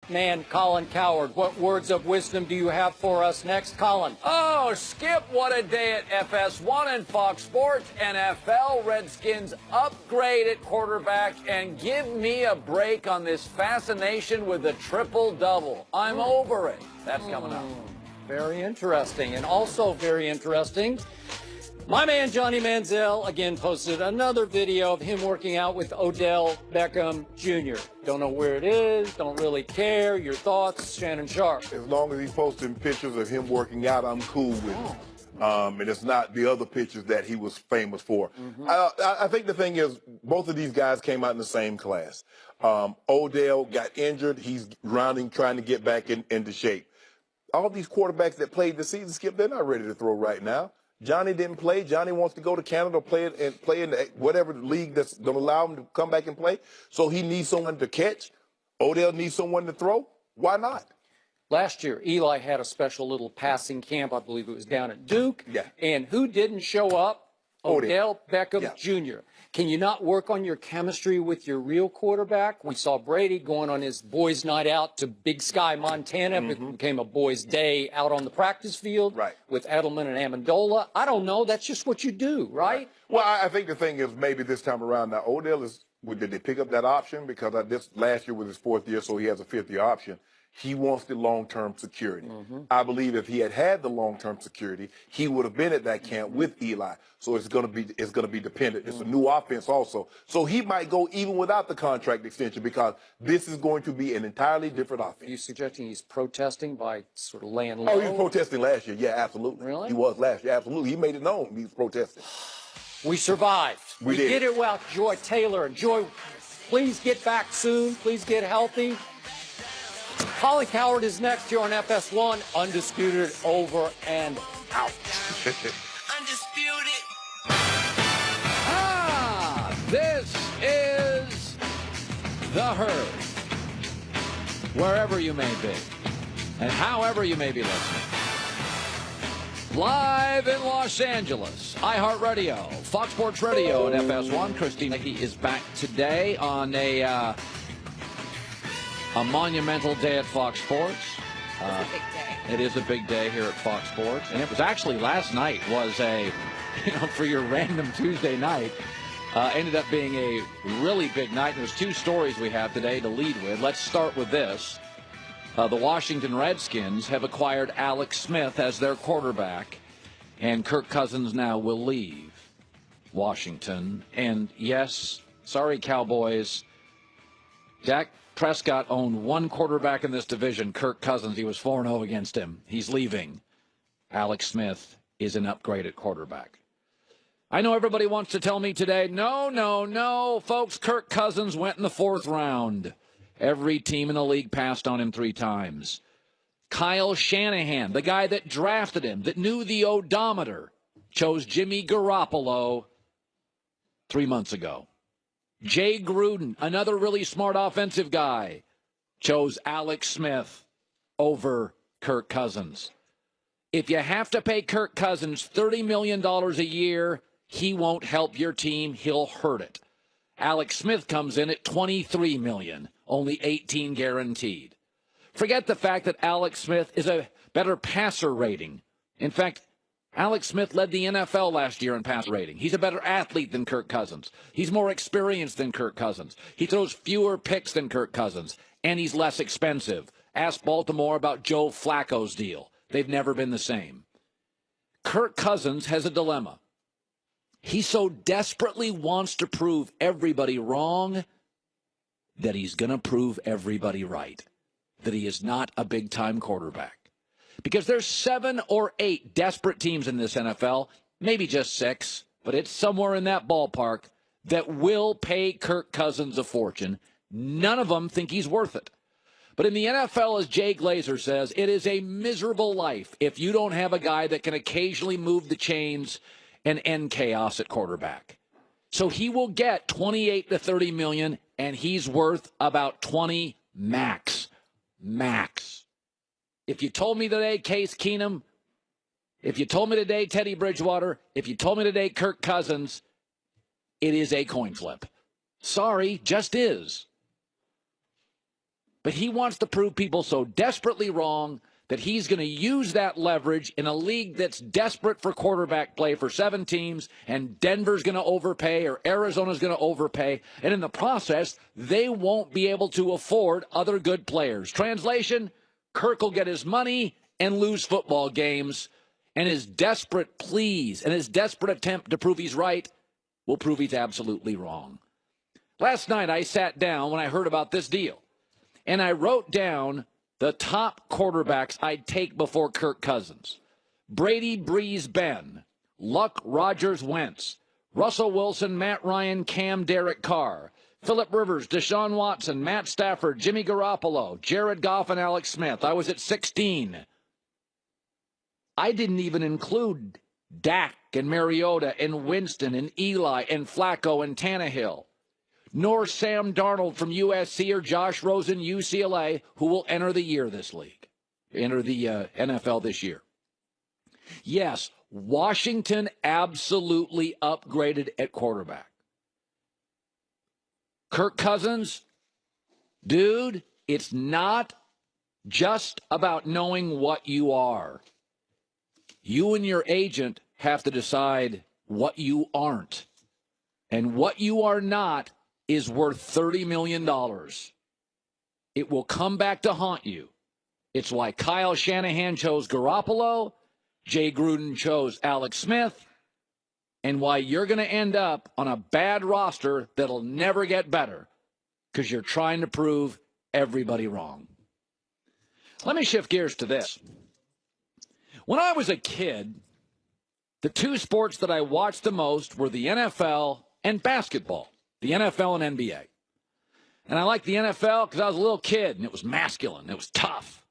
man, Colin Cowherd. What words of wisdom do you have for us next, Colin? Oh, Skip, what a day at FS1 and Fox Sports. NFL Redskins upgrade at quarterback and give me a break on this fascination with the triple-double. I'm over it. That's coming up. Very interesting. And also very interesting, my man Johnny Manziel again posted another video of him working out with Odell Beckham Jr. Don't know where it is, don't really care. Your thoughts, Shannon Sharp? As long as he's posting pictures of him working out, I'm cool with it. And it's not the other pictures that he was famous for. I think the thing is, both of these guys came out in the same class. Odell got injured. He's rounding, trying to get back into shape. All these quarterbacks that played the season, Skip, they're not ready to throw right now. Johnny didn't play. Johnny wants to go to Canada, play in whatever league that's going to allow him to come back and play. So he needs someone to catch. Odell needs someone to throw. Why not? Last year, Eli had a special little passing camp. I believe it was down at Duke. Yeah. And who didn't show up? Odell Beckham Jr. Can you not work on your chemistry with your real quarterback? We saw Brady going on his boys' night out to Big Sky, Montana. It became a boys' day out on the practice field with Edelman and Amendola. I don't know. That's just what you do, right? Well, I think the thing is maybe this time around now, Odell is, did they pick up that option? Because this last year was his fourth year, so he has a fifth-year option. He wants the long-term security. I believe if he had the long-term security, he would have been at that camp with Eli. So it's going to be dependent. It's a new offense also. So he might go even without the contract extension because this is going to be an entirely different offense. Are you suggesting he's protesting by sort of laying low? Oh, he was protesting last year. Yeah, absolutely. Really? He was last year. Absolutely. He made it known he was protesting. We survived. We did. Did it well. Joy Taylor. Joy, please get back soon. Please get healthy. Colin Cowherd is next here on FS1. Undisputed, over and out. Undisputed. This is The Herd. Wherever you may be, and however you may be listening. Live in Los Angeles, iHeartRadio, Fox Sports Radio, and FS1. Christine Hickey is back today on a monumental day at Fox Sports. It's a big day. It is a big day here at Fox Sports. And it was actually last night was a, for your random Tuesday night, ended up being a really big night. There's two stories we have today to lead with. Let's start with this. The Washington Redskins have acquired Alex Smith as their quarterback, and Kirk Cousins now will leave Washington. And yes, sorry, Cowboys, Dak Prescott owned one quarterback in this division, Kirk Cousins. He was 4-0 against him. He's leaving. Alex Smith is an upgraded quarterback. I know everybody wants to tell me today, no, folks, Kirk Cousins went in the fourth round. Every team in the league passed on him 3 times. Kyle Shanahan, the guy that drafted him, that knew the odometer, chose Jimmy Garoppolo 3 months ago. Jay Gruden, another really smart offensive guy, chose Alex Smith over Kirk Cousins. If you have to pay Kirk Cousins $30 million a year, he won't help your team. He'll hurt it. Alex Smith comes in at $23 million, only $18 guaranteed. Forget the fact that Alex Smith is a better passer rating. In fact, Alex Smith led the NFL last year in pass rating. He's a better athlete than Kirk Cousins. He's more experienced than Kirk Cousins. He throws fewer picks than Kirk Cousins, and he's less expensive. Ask Baltimore about Joe Flacco's deal. They've never been the same. Kirk Cousins has a dilemma. He so desperately wants to prove everybody wrong that he's going to prove everybody right, that he is not a big-time quarterback. Because there's 7 or 8 desperate teams in this NFL, maybe just 6, but it's somewhere in that ballpark, that will pay Kirk Cousins a fortune. None of them think he's worth it. But in the NFL, as Jay Glazer says, it is a miserable life if you don't have a guy that can occasionally move the chains and end chaos at quarterback. So he will get 28 to 30 million, and he's worth about 20 max. Max. If you told me today Case Keenum, if you told me today Teddy Bridgewater, if you told me today Kirk Cousins, it is a coin flip. Sorry, just is. But he wants to prove people so desperately wrong that he's going to use that leverage in a league that's desperate for quarterback play for 7 teams, and Denver's going to overpay or Arizona's going to overpay. And in the process, they won't be able to afford other good players. Translation, Kirk will get his money and lose football games, and his desperate pleas and his desperate attempt to prove he's right will prove he's absolutely wrong. Last night, I sat down when I heard about this deal, and I wrote down the top quarterbacks I'd take before Kirk Cousins: Brady, Breeze, Ben; Luck, Rodgers, Wentz; Russell Wilson, Matt Ryan, Cam, Derek Carr; Phillip Rivers, Deshaun Watson, Matt Stafford, Jimmy Garoppolo, Jared Goff, and Alex Smith. I was at 16. I didn't even include Dak and Mariota and Winston and Eli and Flacco and Tannehill, nor Sam Darnold from USC or Josh Rosen, UCLA, who will enter the NFL this year. Yes, Washington absolutely upgraded at quarterback. Kirk Cousins, dude, it's not just about knowing what you are. You and your agent have to decide what you aren't. And what you are not is worth $30 million. It will come back to haunt you. It's why Kyle Shanahan chose Garoppolo, Jay Gruden chose Alex Smith, and why you're going to end up on a bad roster that'll never get better because you're trying to prove everybody wrong. Let me shift gears to this. When I was a kid, the 2 sports that I watched the most were the NFL and basketball. The NFL and NBA. And I liked the NFL because I was a little kid, and it was masculine. It was tough.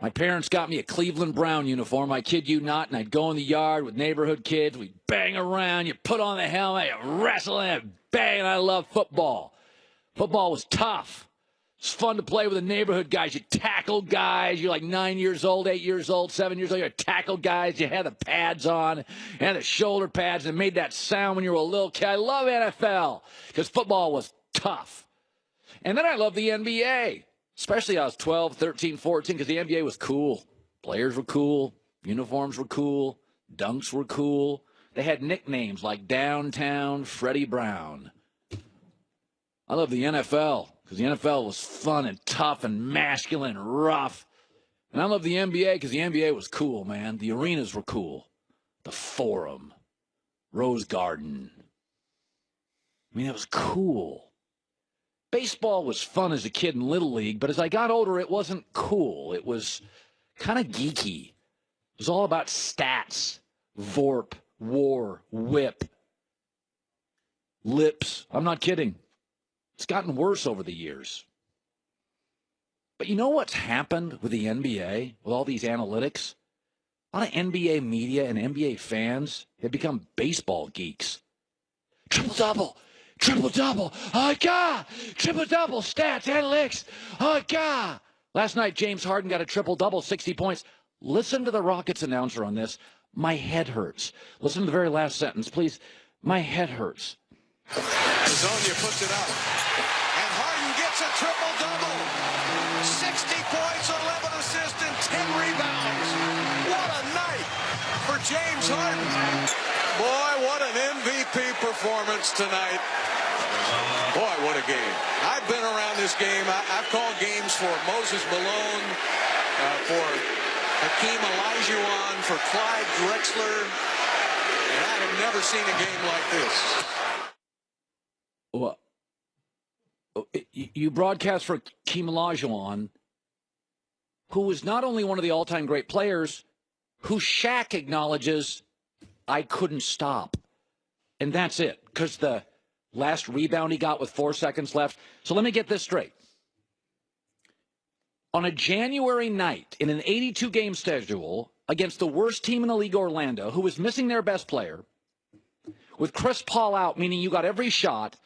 My parents got me a Cleveland Brown uniform, I kid you not, and I'd go in the yard with neighborhood kids. We'd bang around. You put on the helmet, you wrestle, and bang, and I loved football. Football was tough. It's fun to play with the neighborhood guys. You tackle guys. You're like 9 years old, 8 years old, 7 years old. You tackle guys. You had the pads on and the shoulder pads and made that sound when you were a little kid. I love NFL because football was tough. And then I love the NBA, especially I was 12, 13, 14 because the NBA was cool. Players were cool. Uniforms were cool. Dunks were cool. They had nicknames like Downtown Freddie Brown. I love the NFL because the NFL was fun and tough and masculine and rough. And I love the NBA because the NBA was cool, man. The arenas were cool. The Forum, Rose Garden. I mean, it was cool. Baseball was fun as a kid in Little League, but as I got older, it wasn't cool. It was kind of geeky. It was all about stats, VORP, WAR, WHIP, lips. I'm not kidding. It's gotten worse over the years. But you know what's happened with the NBA, with all these analytics? A lot of NBA media and NBA fans have become baseball geeks. Triple-double, triple-double, oh, God! Triple-double, stats, analytics, oh, God! Last night, James Harden got a triple-double, 60 points. Listen to the Rockets announcer on this. My head hurts. Listen to the very last sentence, please. My head hurts. Azonia puts it up. And Harden gets a triple-double. 60 points, 11 assists, and 10 rebounds. What a night for James Harden. Boy, what an MVP performance tonight. Boy, what a game. I've been around this game. I've called games for Moses Malone, for Hakeem Olajuwon, for Clyde Drexler. And I have never seen a game like this. Well, you broadcast for Hakeem Olajuwon, who was not only one of the all-time great players, who Shaq acknowledges, I couldn't stop. And that's it, because the last rebound he got with 4 seconds left. So let me get this straight. On a January night in an 82-game schedule against the worst team in the league, Orlando, who was missing their best player, with Chris Paul out, meaning you got every shot,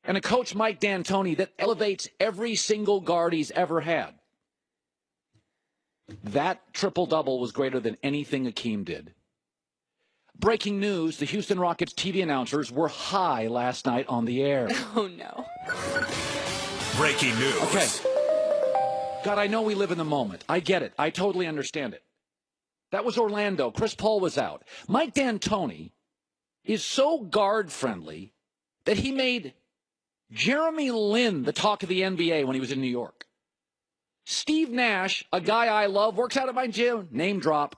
and a coach, Mike D'Antoni, that elevates every single guard he's ever had. That triple-double was greater than anything Hakeem did. Breaking news, the Houston Rockets TV announcers were high last night on the air. Oh, no. Breaking news. Okay. God, I know we live in the moment. I get it. I totally understand it. That was Orlando. Chris Paul was out. Mike D'Antoni is so guard-friendly that he made Jeremy Lin the talk of the NBA when he was in New York. Steve Nash, a guy I love, works out at my gym. Name drop.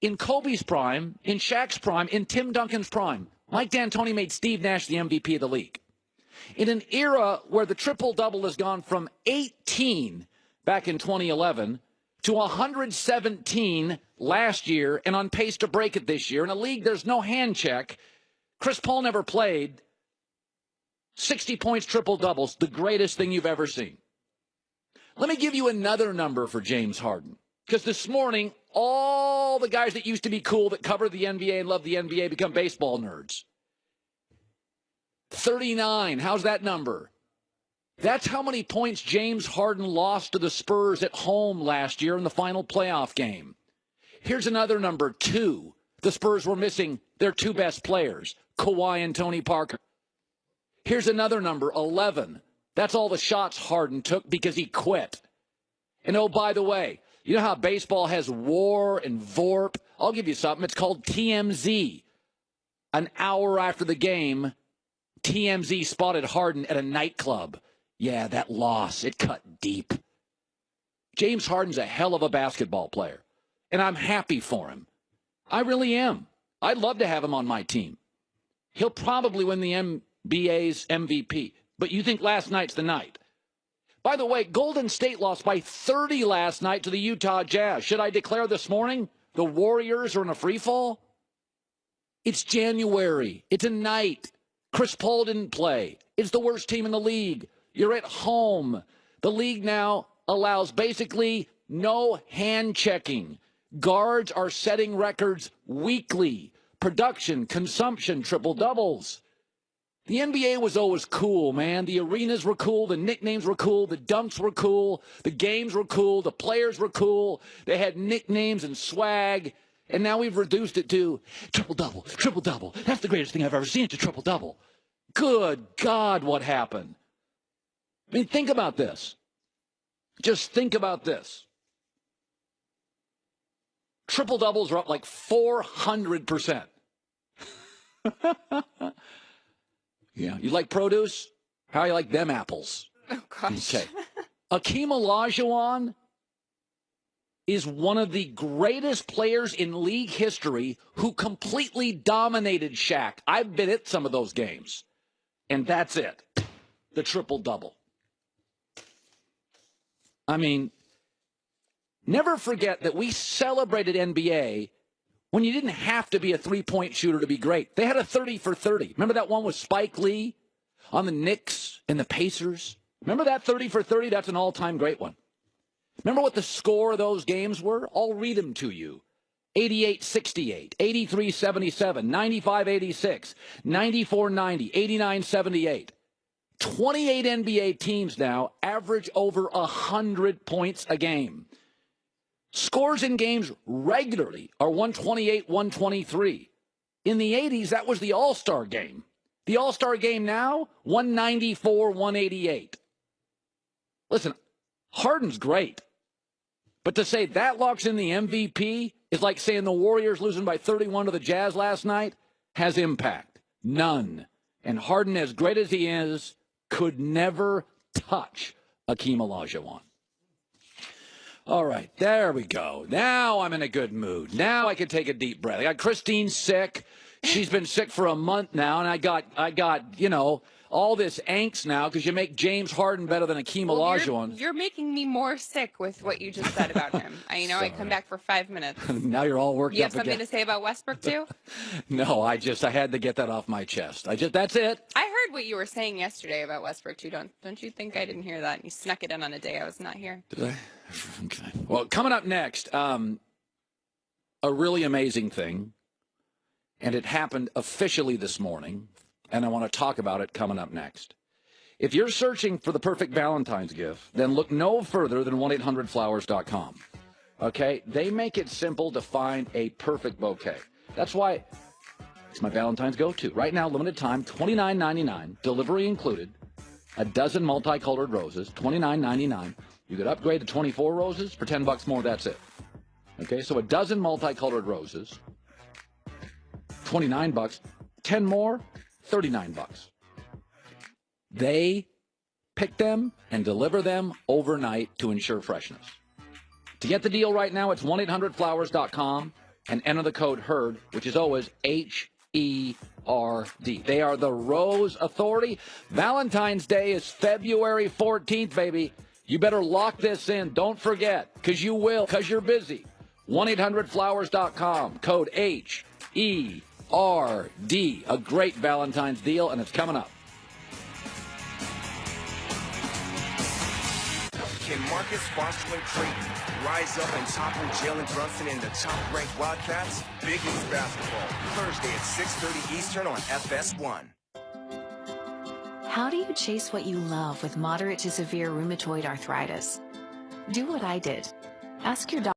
In Kobe's prime, in Shaq's prime, in Tim Duncan's prime, Mike D'Antoni made Steve Nash the MVP of the league. In an era where the triple-double has gone from 18 back in 2011 to 117 last year and on pace to break it this year, in a league there's no hand check, Chris Paul never played, 60 points, triple-doubles, the greatest thing you've ever seen. Let me give you another number for James Harden. Because this morning, all the guys that used to be cool that cover the NBA and love the NBA become baseball nerds. 39. How's that number? That's how many points James Harden lost to the Spurs at home last year in the final playoff game. Here's another number, 2. The Spurs were missing their 2 best players, Kawhi and Tony Parker. Here's another number, 11. That's all the shots Harden took because he quit. And oh, by the way, you know how baseball has WAR and VORP? I'll give you something. It's called TMZ. An hour after the game, TMZ spotted Harden at a nightclub. Yeah, that loss, it cut deep. James Harden's a hell of a basketball player, and I'm happy for him. I really am. I'd love to have him on my team. He'll probably win the NBA's MVP. But you think last night's the night. By the way, Golden State lost by 30 last night to the Utah Jazz. Should I declare this morning the Warriors are in a free fall? It's January. It's a night. Chris Paul didn't play. It's the worst team in the league. You're at home. The league now allows basically no hand checking. Guards are setting records weekly. Production, consumption, triple doubles. The NBA was always cool, man. The arenas were cool. The nicknames were cool. The dunks were cool. The games were cool. The players were cool. They had nicknames and swag. And now we've reduced it to triple-double, triple-double. That's the greatest thing I've ever seen. It's a triple-double. Good God, what happened? I mean, think about this. Just think about this. Triple-doubles are up like 400%. Yeah, you like produce? How you like them apples? Oh, gosh. Okay. Akeem Olajuwon is one of the greatest players in league history who completely dominated Shaq. I've been at some of those games. And that's it. The triple-double. I mean, never forget that we celebrated NBA when you didn't have to be a three-point shooter to be great. They had a 30 for 30. Remember that one with Spike Lee on the Knicks and the Pacers? Remember that 30 for 30? That's an all-time great one. Remember what the score of those games were? I'll read them to you. 88-68, 83-77, 95-86, 94-90, 89-78. 28 NBA teams now average over 100 points a game. Scores in games regularly are 128, 123. In the 80s, that was the All-Star game. The All-Star game now, 194, 188. Listen, Harden's great. But to say that locks in the MVP is like saying the Warriors losing by 31 to the Jazz last night has impact. None. And Harden, as great as he is, could never touch Akeem Olajuwon. All right, there we go. Now I'm in a good mood. Now I can take a deep breath. I got Christine sick. She's been sick for a month now, and I got, you know, all this angst now because you make James Harden better than Akeem Olajuwon. You're making me more sick with what you just said about him. I come back for 5 minutes. Now you're all worked up again. You have something to say about Westbrook, too? No, I had to get that off my chest. That's it. I heard what you were saying yesterday about Westbrook, too. Don't you think I didn't hear that? And you snuck it in on a day I was not here. Did I? Okay. Well, coming up next, a really amazing thing, and it happened officially this morning, and I want to talk about it coming up next. If you're searching for the perfect Valentine's gift, then look no further than 1-800-Flowers.com. Okay? They make it simple to find a perfect bouquet. That's why it's my Valentine's go-to. Right now, limited time, $29.99, delivery included, a dozen multicolored roses, $29.99. You could upgrade to 24 roses for $10 more. That's it. Okay, so a dozen multicolored roses, $29. 10 more, $39. They pick them and deliver them overnight to ensure freshness. To get the deal right now, it's 1-800-Flowers.com and enter the code HERD, which is always HERD. They are the Rose Authority. Valentine's Day is February 14th, baby. You better lock this in. Don't forget, because you will, because you're busy. 1-800-Flowers.com, code HERD. A great Valentine's deal, and it's coming up. Can Marcus Foster and Creighton rise up and topple Jalen Brunson and the top-ranked Wildcats? Big East basketball, Thursday at 6:30 Eastern on FS1. How do you chase what you love with moderate to severe rheumatoid arthritis? Do what I did. Ask your doctor.